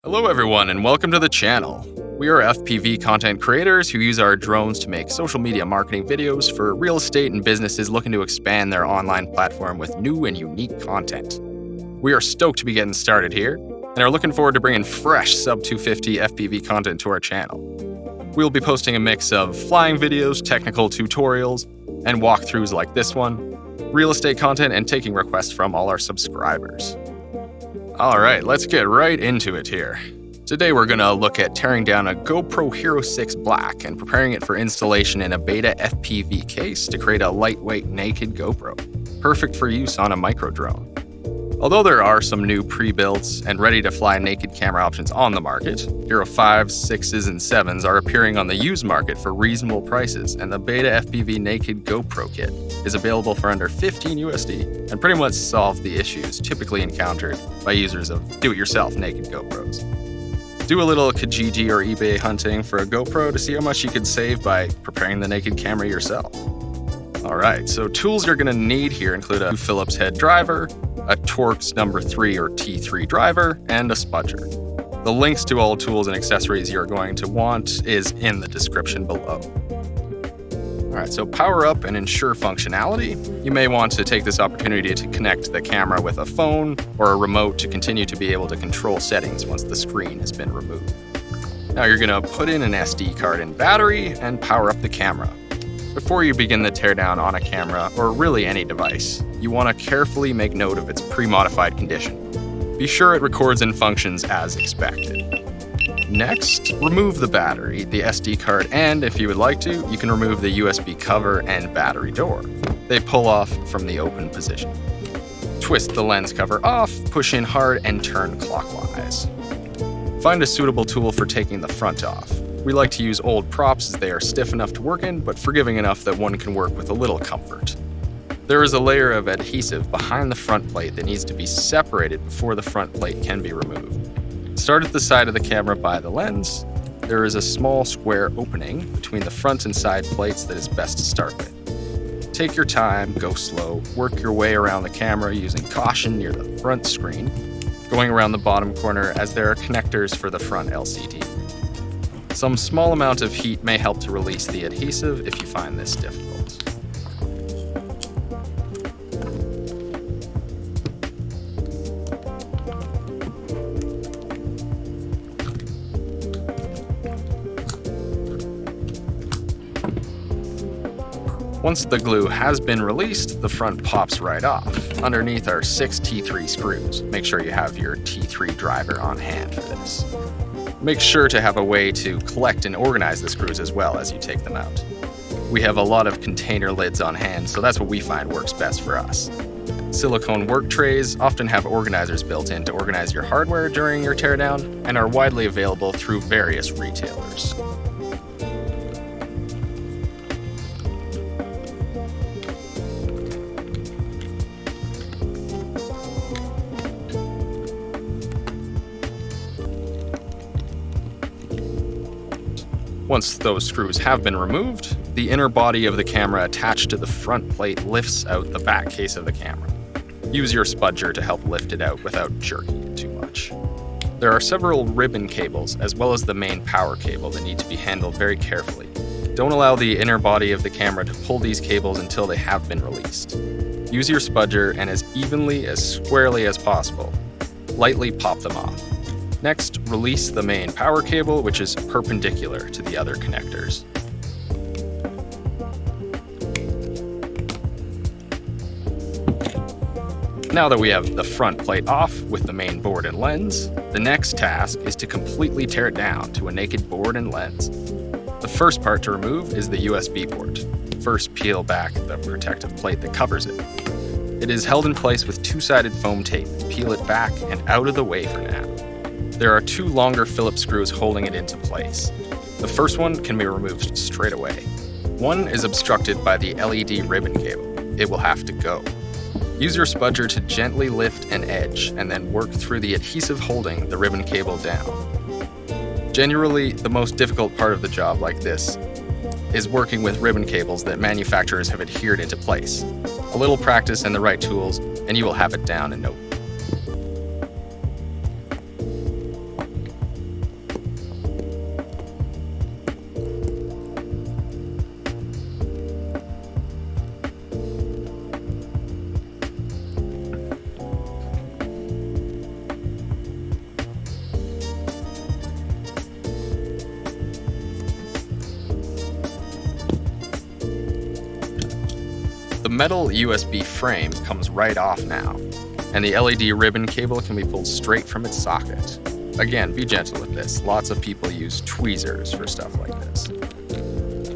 Hello everyone and welcome to the channel. We are FPV content creators who use our drones to make social media marketing videos for real estate and businesses looking to expand their online platform with new and unique content. We are stoked to be getting started here and are looking forward to bringing fresh sub-250 FPV content to our channel. We'll be posting a mix of flying videos, technical tutorials, and walkthroughs like this one, real estate content, and taking requests from all our subscribers. Alright, let's get right into it here. Today we're gonna look at tearing down a GoPro Hero 6 Black and preparing it for installation in a BetaFPV case to create a lightweight naked GoPro, perfect for use on a micro drone. Although there are some new pre-builts and ready-to-fly naked camera options on the market, Hero 5s, 6s, and 7s are appearing on the used market for reasonable prices, and the BetaFPV Naked GoPro Kit is available for under $15 USD and pretty much solves the issues typically encountered by users of do-it-yourself naked GoPros. Do a little Kijiji or eBay hunting for a GoPro to see how much you could save by preparing the naked camera yourself. Alright, so tools you're going to need here include a Phillips head driver, a Torx number 3 or T3 driver, and a Spudger. The links to all tools and accessories you're going to want is in the description below. Alright, so power up and ensure functionality. You may want to take this opportunity to connect the camera with a phone or a remote to continue to be able to control settings once the screen has been removed. Now you're going to put in an SD card and battery and power up the camera. Before you begin the teardown on a camera, or really any device, you want to carefully make note of its pre-modified condition. Be sure it records and functions as expected. Next, remove the battery, the SD card, and if you would like to, you can remove the USB cover and battery door. They pull off from the open position. Twist the lens cover off, push in hard, and turn clockwise. Find a suitable tool for taking the front off. We like to use old props as they are stiff enough to work in, but forgiving enough that one can work with a little comfort. There is a layer of adhesive behind the front plate that needs to be separated before the front plate can be removed. Start at the side of the camera by the lens. There is a small square opening between the front and side plates that is best to start with. Take your time, go slow, work your way around the camera using caution near the front screen, going around the bottom corner as there are connectors for the front LCD. Some small amount of heat may help to release the adhesive if you find this difficult. Once the glue has been released, the front pops right off. Underneath are 6 T3 screws. Make sure you have your T3 driver on hand for this. Make sure to have a way to collect and organize the screws as well as you take them out. We have a lot of container lids on hand, so that's what we find works best for us. Silicone work trays often have organizers built in to organize your hardware during your teardown and are widely available through various retailers. Once those screws have been removed, the inner body of the camera attached to the front plate lifts out the back case of the camera. Use your Spudger to help lift it out without jerking it too much. There are several ribbon cables as well as the main power cable that need to be handled very carefully. Don't allow the inner body of the camera to pull these cables until they have been released. Use your Spudger and as evenly as squarely as possible, lightly pop them off. Next, release the main power cable, which is perpendicular to the other connectors. Now that we have the front plate off with the main board and lens, the next task is to completely tear it down to a naked board and lens. The first part to remove is the USB port. First, peel back the protective plate that covers it. It is held in place with two-sided foam tape. Peel it back and out of the way for now. There are 2 longer Phillips screws holding it into place. The first one can be removed straight away. One is obstructed by the LED ribbon cable. It will have to go. Use your Spudger to gently lift an edge and then work through the adhesive holding the ribbon cable down. Generally, the most difficult part of the job like this is working with ribbon cables that manufacturers have adhered into place. A little practice and the right tools, and you will have it down in no time. metal USB frame comes right off now, and the LED ribbon cable can be pulled straight from its socket. Again, be gentle with this. Lots of people use tweezers for stuff like this.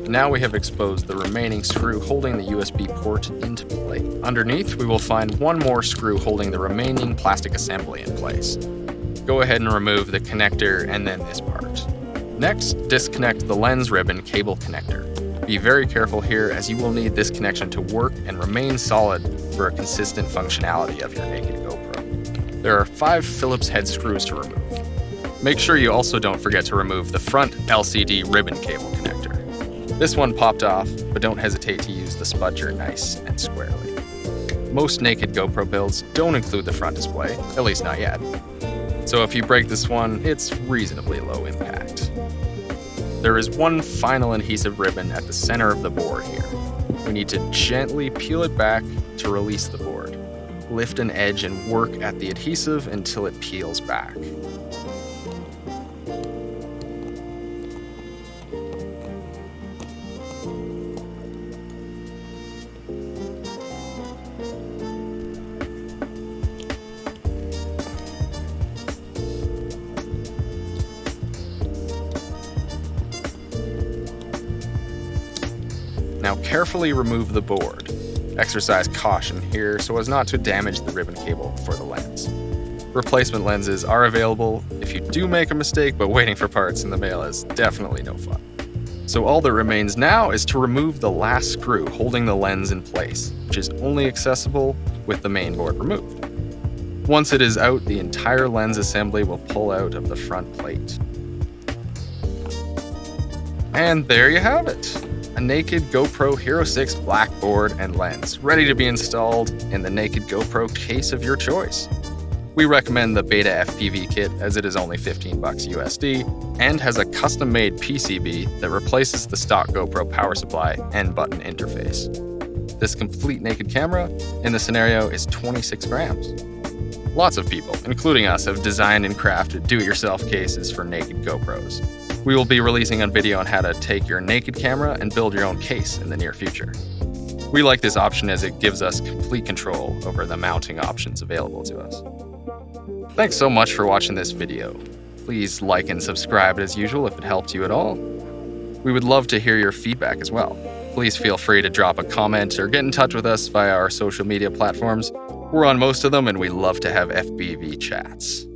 Now we have exposed the remaining screw holding the USB port into place. Underneath, we will find one more screw holding the remaining plastic assembly in place. Go ahead and remove the connector and then this part. Next, disconnect the lens ribbon cable connector. Be very careful here, as you will need this connection to work and remain solid for a consistent functionality of your naked GoPro. There are 5 Phillips head screws to remove. Make sure you also don't forget to remove the front LCD ribbon cable connector. This one popped off, but don't hesitate to use the Spudger nice and squarely. Most naked GoPro builds don't include the front display, at least not yet. So if you break this one, it's reasonably low impact. There is one final adhesive ribbon at the center of the board here. We need to gently peel it back to release the board. Lift an edge and work at the adhesive until it peels back. Now carefully remove the board. Exercise caution here so as not to damage the ribbon cable for the lens. Replacement lenses are available if you do make a mistake, but waiting for parts in the mail is definitely no fun. So all that remains now is to remove the last screw holding the lens in place, which is only accessible with the main board removed. Once it is out, the entire lens assembly will pull out of the front plate. And there you have it. A naked GoPro Hero 6 black board and lens, ready to be installed in the naked GoPro case of your choice. We recommend the BetaFPV kit as it is only $15 USD and has a custom-made PCB that replaces the stock GoPro power supply and button interface. This complete naked camera in the scenario is 26 grams. Lots of people, including us, have designed and crafted do-it-yourself cases for naked GoPros. We will be releasing a video on how to take your naked camera and build your own case in the near future. We like this option as it gives us complete control over the mounting options available to us. Thanks so much for watching this video. Please like and subscribe as usual if it helped you at all. We would love to hear your feedback as well. Please feel free to drop a comment or get in touch with us via our social media platforms. We're on most of them and we love to have FPV chats.